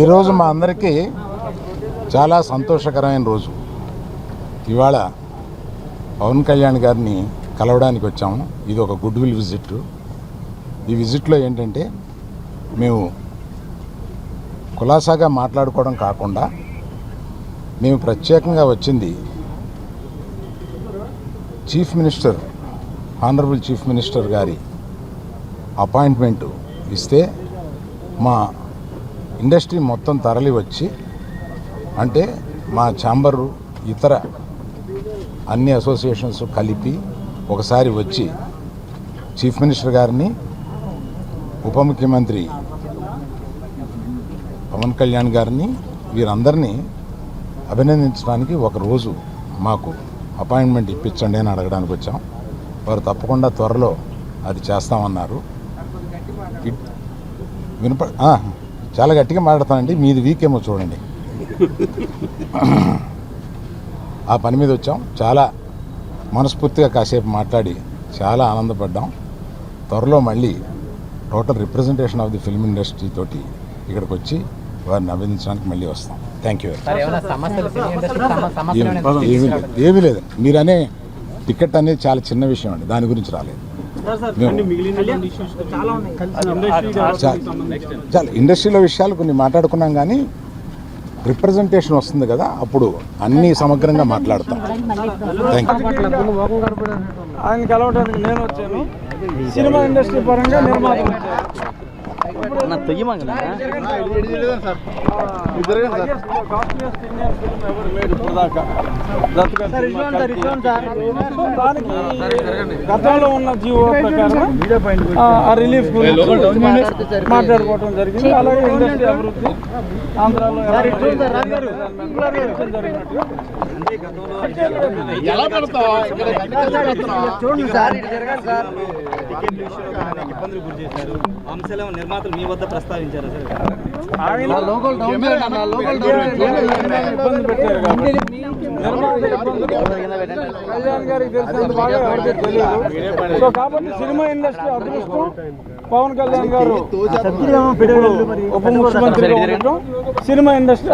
ఈరోజు మా అందరికీ చాలా సంతోషకరమైన రోజు. ఇవాళ పవన్ కళ్యాణ్ గారిని కలవడానికి వచ్చాము. ఇది ఒక గుడ్ విల్ విజిట్. ఈ విజిట్లో ఏంటంటే మేము కులాసాగా మాట్లాడుకోవడం కాకుండా మేము ప్రత్యేకంగా వచ్చింది chief minister, honourable chief minister గారి అపాయింట్మెంట్ ఇస్తే మా ఇండస్ట్రీ మొత్తం తరలి వచ్చి, అంటే మా ఛాంబరు ఇతర అన్ని అసోసియేషన్స్ కలిపి ఒకసారి వచ్చి చీఫ్ మినిస్టర్ గారిని, ఉప ముఖ్యమంత్రి పవన్ కళ్యాణ్ గారిని, వీరందరినీ అభినందించడానికి ఒకరోజు మాకు అపాయింట్మెంట్ ఇప్పించండి అని అడగడానికి వచ్చాం. వారు తప్పకుండా త్వరలో అది చేస్తామన్నారు. చాలా గట్టిగా మాట్లాడతానండి, మీది వీకేమో చూడండి. ఆ పని మీద వచ్చాం. చాలా మనస్ఫూర్తిగా కాసేపు మాట్లాడి చాలా ఆనందపడ్డాం. త్వరలో మళ్ళీ total representation of the film industry తోటి ఇక్కడికి వచ్చి వారిని అభినందించడానికి మళ్ళీ వస్తాం. Thank you. ఏమీ లేదు, మీరనే టికెట్ అనేది చాలా చిన్న విషయం అండి, దాని గురించి రాలేదు. చాలా ఇండస్ట్రీలో విషయాలు కొన్ని మాట్లాడుకున్నాం, కానీ రిప్రజెంటేషన్ వస్తుంది కదా, అప్పుడు అన్ని సమగ్రంగా మాట్లాడతాం. Thank you. ఆయన కలవడానికి నేను వచ్చాను. సినిమా ఇండస్ట్రీ పరంగా నిర్మాత గతంలో ఉన్న జీవో ప్రకారం ఆ రిలీఫ్ గురించి మాట్లాడుకోవడం జరిగింది. అలాగే ఇండస్ట్రీ అభివృద్ధి ఆంధ్రాలో నిర్మాతలు మీ వద్ద ప్రస్తావించారు సార్. ఇబ్బంది పెట్టారు కాబట్టి కళ్యాణ్ గారికి తెలిసినంత బాగా ఎవరికి తెలియదు. సో కాబట్టి సినిమా ఇండస్ట్రీ అదృష్టం పవన్ కళ్యాణ్ గారు ఉప ముఖ్యమంత్రిగా ఉండటం, సినిమా ఇండస్ట్రీ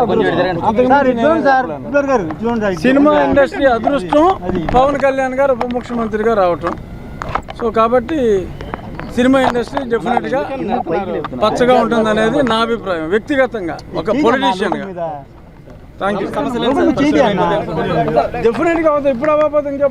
సినిమా ఇండస్ట్రీ అదృష్టం పవన్ కళ్యాణ్ గారు ఉప ముఖ్యమంత్రిగా రావటం. సో కాబట్టి సినిమా ఇండస్ట్రీ డెఫినెట్గా పచ్చగా ఉంటుంది అనేది నా అభిప్రాయం, వ్యక్తిగతంగా ఒక పొలిటీషియన్గా. Thank you. డెఫినెట్గా అవుతుంది. ఇప్పుడు అవ్వకపోతే ఇంకా